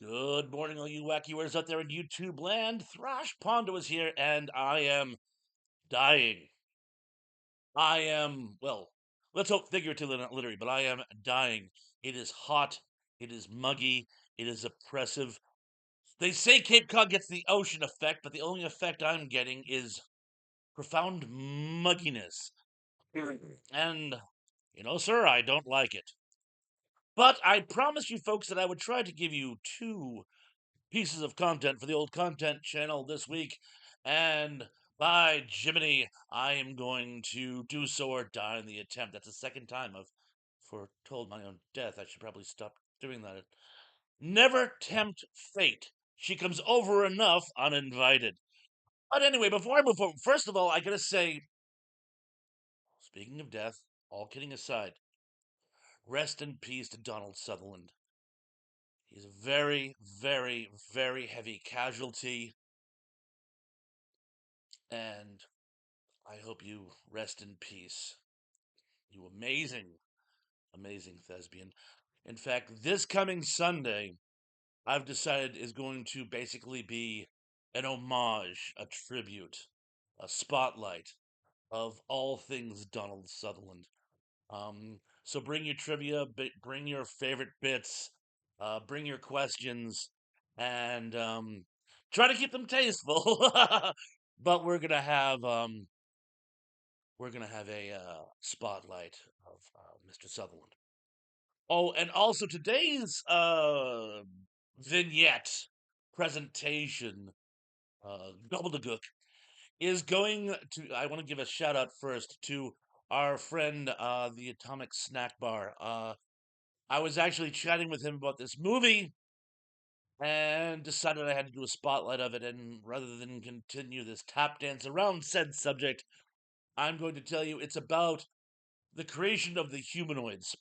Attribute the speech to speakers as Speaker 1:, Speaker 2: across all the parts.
Speaker 1: Good morning, all you wacky wares out there in YouTube land. Thrash Pondo is here, and I am dying. I am, well, let's hope figuratively, not literally, but I am dying. It is hot, it is muggy, it is oppressive. They say Cape Cod gets the ocean effect, but the only effect I'm getting is profound mugginess. And, sir, I don't like it. But I promised you folks that I would try to give you two pieces of content for the old content channel this week, and by Jiminy, I am going to do so or die in the attempt. That's the second time I've foretold my own death. I should probably stop doing that. Never tempt fate. She comes over enough uninvited. But anyway, before I move forward, first of all, I gotta say, speaking of death, all kidding aside, rest in peace to Donald Sutherland. He's a very, very, very heavy casualty, and I hope you rest in peace. You amazing, amazing thespian. In fact, this coming Sunday, I've decided is going to basically be an homage, a tribute, a spotlight of all things Donald Sutherland. So bring your trivia, bring your favorite bits, bring your questions, and try to keep them tasteful. But we're gonna have a spotlight of Mr. Sutherland. Oh, and also today's vignette presentation, gobbledygook, is going to. I want to give a shout out first to our friend, the Atomic Snack Bar. I was actually chatting with him about this movie and decided I had to do a spotlight of it. And rather than continue this tap dance around said subject, I'm going to tell you it's about the creation of the humanoids.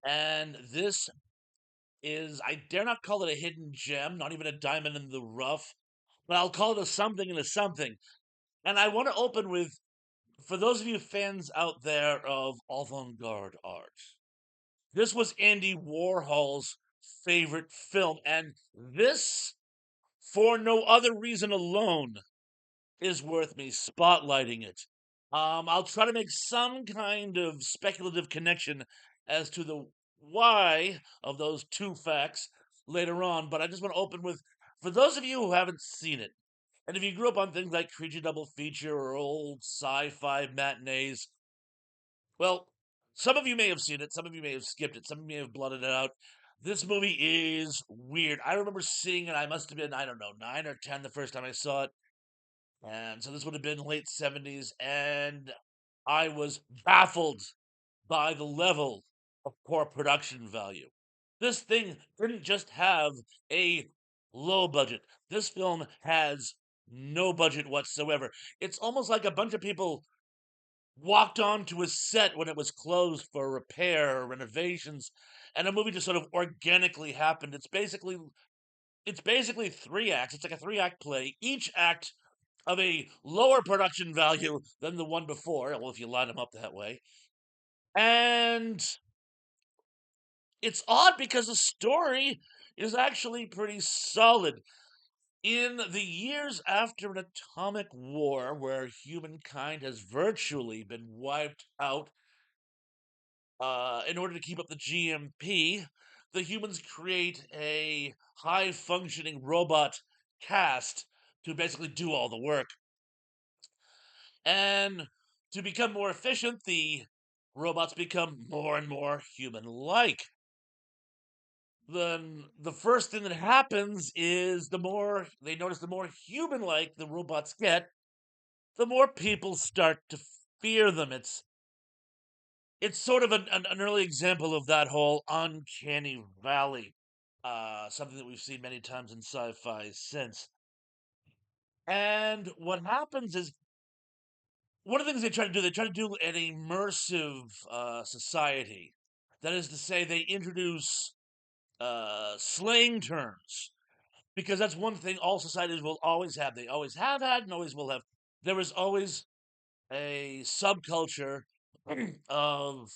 Speaker 1: And this is, I dare not call it a hidden gem, not even a diamond in the rough, but I'll call it a something and a something. And I want to open with, for those of you fans out there of avant garde art, this was Andy Warhol's favorite film. And this, for no other reason alone, is worth me spotlighting it. I'll try to make some kind of speculative connection as to the why of those two facts later on, but I just want to open with, for those of you who haven't seen it, and if you grew up on things like Creature Double Feature or old sci-fi matinees, well, some of you may have seen it, some of you may have skipped it, some of you may have blotted it out. This movie is weird. I remember seeing it, I must have been, I don't know, 9 or 10 the first time I saw it. And so this would have been late 70s, and I was baffled by the level of poor production value. This thing didn't just have a low budget. This film has no budget whatsoever. It's almost like a bunch of people walked onto a set when it was closed for repair or renovations, and a movie just sort of organically happened. It's basically three acts. It's like a three-act play. Each act of a lower production value than the one before. Well, if you line them up that way. And it's odd because the story is actually pretty solid. In the years after an atomic war where humankind has virtually been wiped out in order to keep up the GMP, the humans create a high functioning robot cast to basically do all the work. And to become more efficient, the robots become more and more human like. Then the first thing that happens is the more they notice, the more human like the robots get, the more people start to fear them. It's sort of an early example of that whole uncanny valley, something that we've seen many times in sci-fi since. And what happens is one of the things they try to do an immersive society. That is to say, they introduce slang terms because that's one thing all societies will always have. They always have had and always will have. There is always a subculture of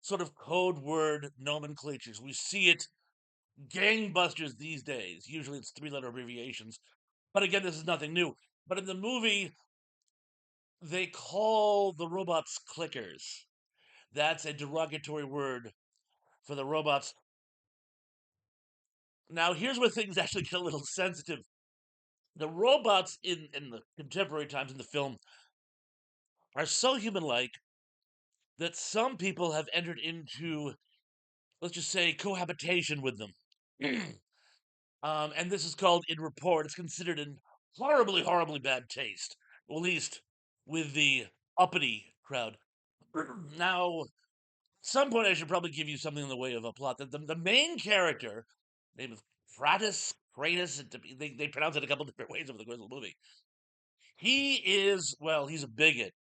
Speaker 1: sort of code word nomenclatures. We see it gangbusters these days. Usually it's three-letter abbreviations. But again, this is nothing new. But in the movie, they call the robots clickers. That's a derogatory word for the robots. Now, here's where things actually get a little sensitive. The robots in the contemporary times in the film are so human-like that some people have entered into, let's just say, cohabitation with them. And this is called in report. It's considered in horribly, horribly bad taste, at least with the uppity crowd. Now, at some point, I should probably give you something in the way of a plot. That the main character, name is Kratos, they pronounce it a couple different ways over the course of the movie. He is, well, he's a bigot,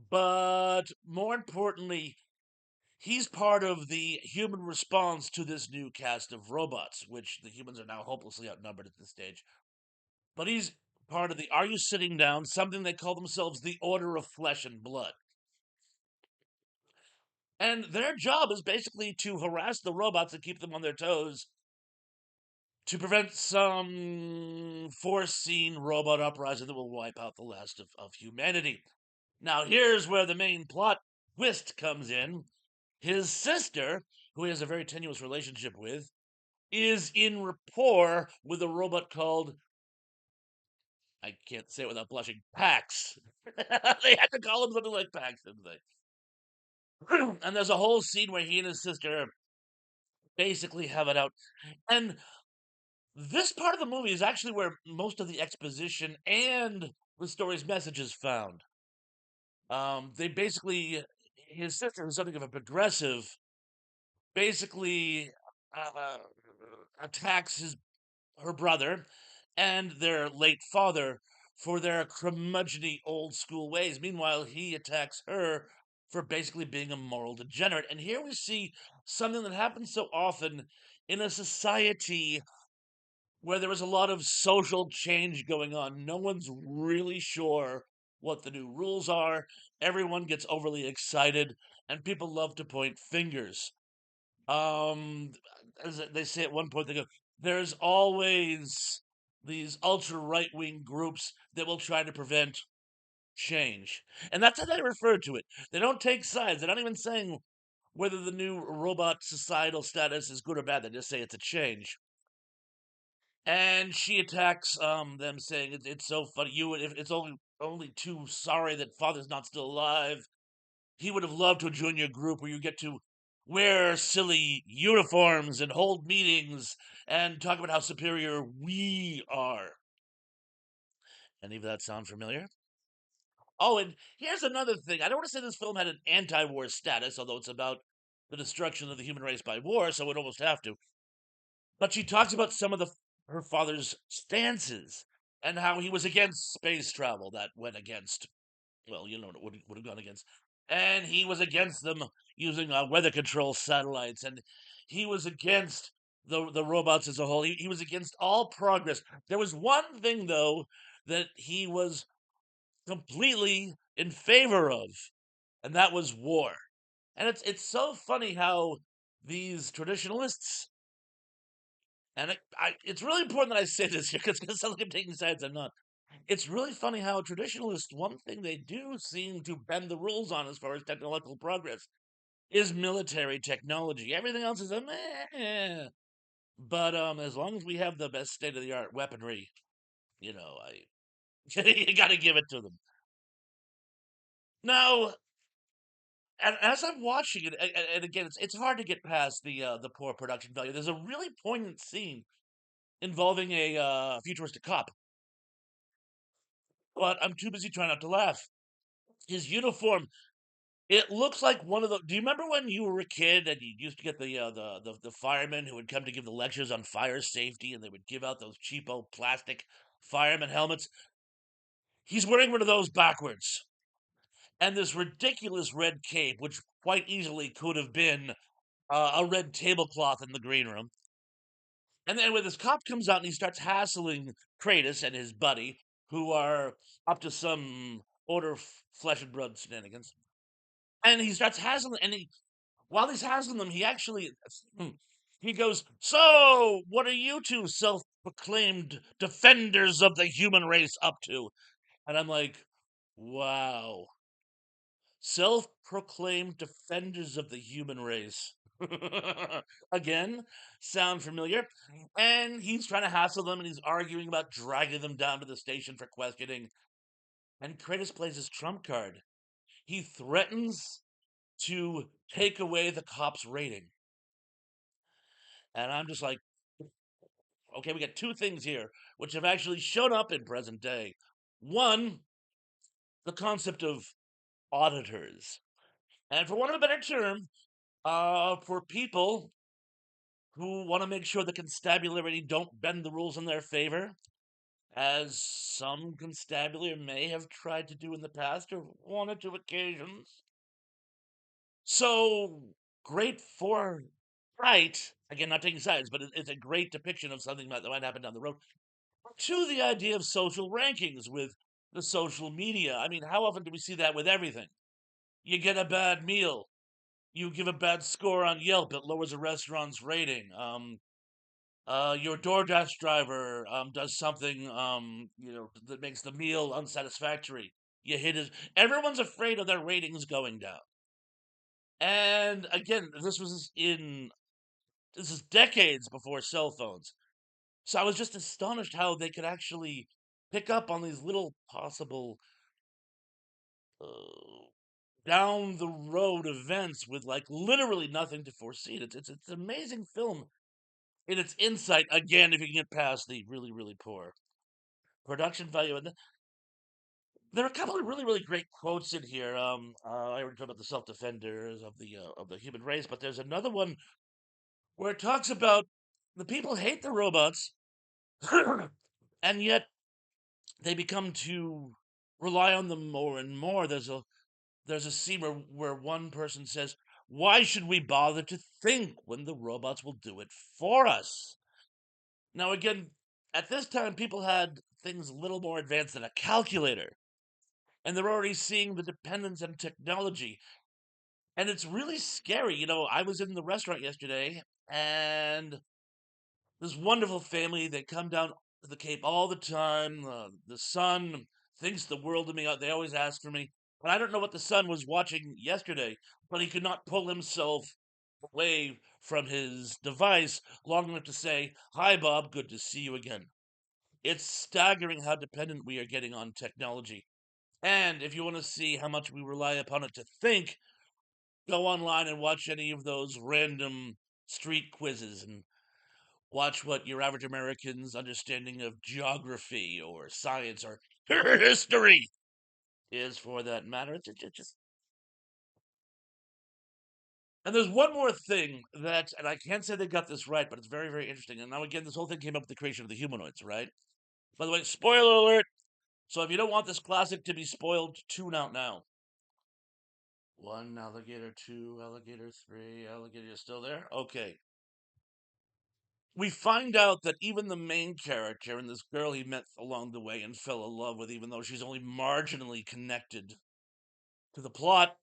Speaker 1: but more importantly, he's part of the human response to this new cast of robots, which the humans are now hopelessly outnumbered at this stage. But he's part of the Are You Sitting Down? Something they call themselves the Order of Flesh and Blood. And their job is basically to harass the robots and keep them on their toes to prevent some foreseen robot uprising that will wipe out the last of humanity. Now, here's where the main plot twist comes in. His sister, who he has a very tenuous relationship with, is in rapport with a robot called, I can't say it without blushing, Pax. They had to call him something like Pax, didn't they? And there's a whole scene where he and his sister basically have it out. And this part of the movie is actually where most of the exposition and the story's message is found. They basically, his sister is something of a progressive, basically uh, attacks her brother and their late father for their curmudgeony old school ways. Meanwhile, he attacks her for basically being a moral degenerate. And here we see something that happens so often in a society where there is a lot of social change going on. No one's really sure what the new rules are. Everyone gets overly excited, and people love to point fingers. Um, as they say at one point, they go, "There's always these ultra right wing groups that will try to prevent change," and that's how they refer to it. They don't take sides. They're not even saying whether the new robot societal status is good or bad. They just say it's a change. And she attacks them, saying it's so funny. If it's only too sorry that father's not still alive. He would have loved to join your group where you get to wear silly uniforms and hold meetings and talk about how superior we are. Any of that sound familiar? Oh, and here's another thing. I don't want to say this film had an anti-war status, although it's about the destruction of the human race by war, so it would almost have to. But she talks about some of her father's stances and how he was against space travel. That went against, well, you know, what it would have gone against. And he was against them using weather control satellites, and he was against the robots as a whole. He was against all progress. There was one thing though that he was completely in favor of, and that was war. And it's so funny how these traditionalists, and it's really important that I say this here because it sounds like I'm taking sides. I'm not. It's really funny how traditionalists, one thing they do seem to bend the rules on as far as technological progress is military technology. Everything else is a meh. But as long as we have the best state of the art weaponry, you know, I you got to give it to them. Now, and as I'm watching it, and again, it's hard to get past the poor production value. There's a really poignant scene involving a futuristic cop, but I'm too busy trying not to laugh. His uniform, it looks like one of the. Do you remember when you were a kid and you used to get the firemen who would come to give the lectures on fire safety, and they would give out those cheapo plastic fireman helmets? He's wearing one of those backwards, and this ridiculous red cape, which quite easily could have been a red tablecloth in the green room. And then when this cop comes out and he starts hassling Kratos and his buddy, who are up to some order of flesh and blood shenanigans, and he starts hassling, and while he's hassling them, he actually He goes, "So, what are you two self-proclaimed defenders of the human race up to?" And I'm like, wow. Self-proclaimed defenders of the human race. Again, sound familiar? And he's trying to hassle them and he's arguing about dragging them down to the station for questioning. And Kratos plays his trump card. He threatens to take away the cop's rating. And I'm just like, okay, we got two things here which have actually shown up in present day. One, the concept of auditors. And for want of a better term, for people who want to make sure the constabulary don't bend the rules in their favor, as some constabulary may have tried to do in the past or one or two occasions. So great for right. Again, not taking sides, but it's a great depiction of something that might happen down the road. To the idea of social rankings with the social media. I mean, how often do we see that with everything? You get a bad meal, you give a bad score on Yelp, it lowers a restaurant's rating. Your DoorDash driver does something that makes the meal unsatisfactory. You hit it. Everyone's afraid of their ratings going down. And again, this is decades before cell phones. So I was just astonished how they could actually pick up on these little possible uh, down the road events with like literally nothing to foresee. It's an amazing film in its insight. Again, if you can get past the really poor production value, and there are a couple of really great quotes in here. I already talked about the self defenders of the human race, but there's another one where it talks about the people hate the robots, and yet they become to rely on them more and more. There's a scene where one person says, "Why should we bother to think when the robots will do it for us?" Now, again, at this time, people had things a little more advanced than a calculator, and they're already seeing the dependence on technology. And it's really scary. You know, I was in the restaurant yesterday, and this wonderful family, they come down to the Cape all the time. The son thinks the world of me. They always ask for me. But I don't know what the son was watching yesterday, but he could not pull himself away from his device long enough to say, "Hi, Bob, good to see you again." It's staggering how dependent we are getting on technology. And if you want to see how much we rely upon it to think, go online and watch any of those random street quizzes and watch what your average American's understanding of geography or science or history is for that matter. Just. And there's one more thing that, and I can't say they got this right, but it's very interesting. And now, again, this whole thing came up with the creation of the humanoids, right? By the way, spoiler alert. So if you don't want this classic to be spoiled, tune out now. One alligator, two alligator, three alligator. You're still there? Okay. We find out that even the main character and this girl he met along the way and fell in love with, even though she's only marginally connected to the plot,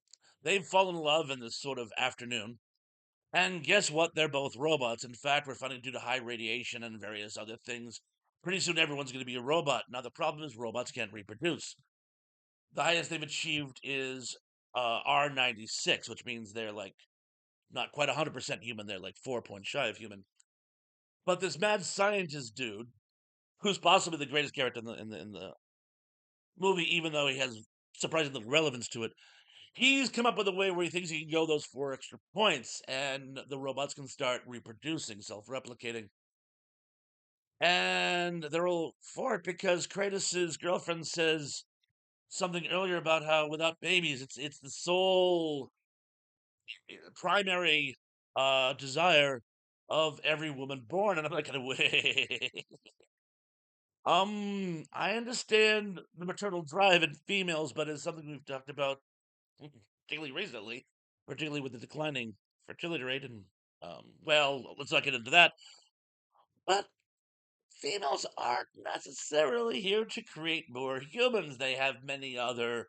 Speaker 1: they've fallen in love in this sort of afternoon. And guess what? They're both robots. In fact, we're finding due to high radiation and various other things, pretty soon everyone's going to be a robot. Now, the problem is robots can't reproduce. The highest they've achieved is R96, which means they're like not quite 100% human. They're like 4 points shy of human. But this mad scientist dude, who's possibly the greatest character in the movie, even though he has surprising little relevance to it, he's come up with a way where he thinks he can go those 4 extra points, and the robots can start reproducing, self-replicating. And they're all for it because Kratos' girlfriend says something earlier about how without babies, it's the sole primary desire of every woman born. And I'm like, wait. I understand the maternal drive in females, but it's something we've talked about particularly recently, particularly with the declining fertility rate. And well, let's not get into that. But females aren't necessarily here to create more humans. They have many other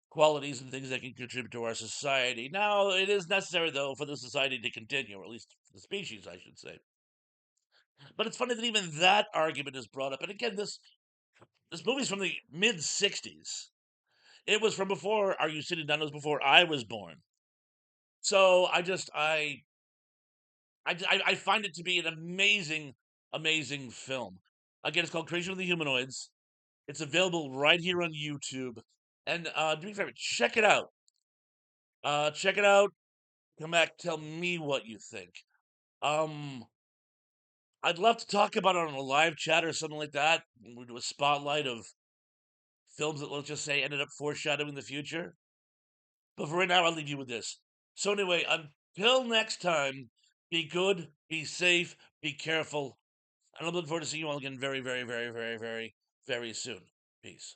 Speaker 1: qualities and things that can contribute to our society. Now, it is necessary, though, for the society to continue, or at least the species, I should say. But it's funny that even that argument is brought up. And again, this movie's from the mid '60s. It was from before Are You Sitting Down? It was before I was born. So I find it to be an amazing, amazing film. Again, it's called Creation of the Humanoids. It's available right here on YouTube. And do me a favor, check it out. Check it out. Come back, tell me what you think. Um, I'd love to talk about it on a live chat or something like that. We do a spotlight of films that, let's just say, ended up foreshadowing the future. But for right now, I'll leave you with this. So anyway, until next time, be good, be safe, be careful, and I'm looking forward to seeing you all again very, very, very, very, very, very soon. Peace.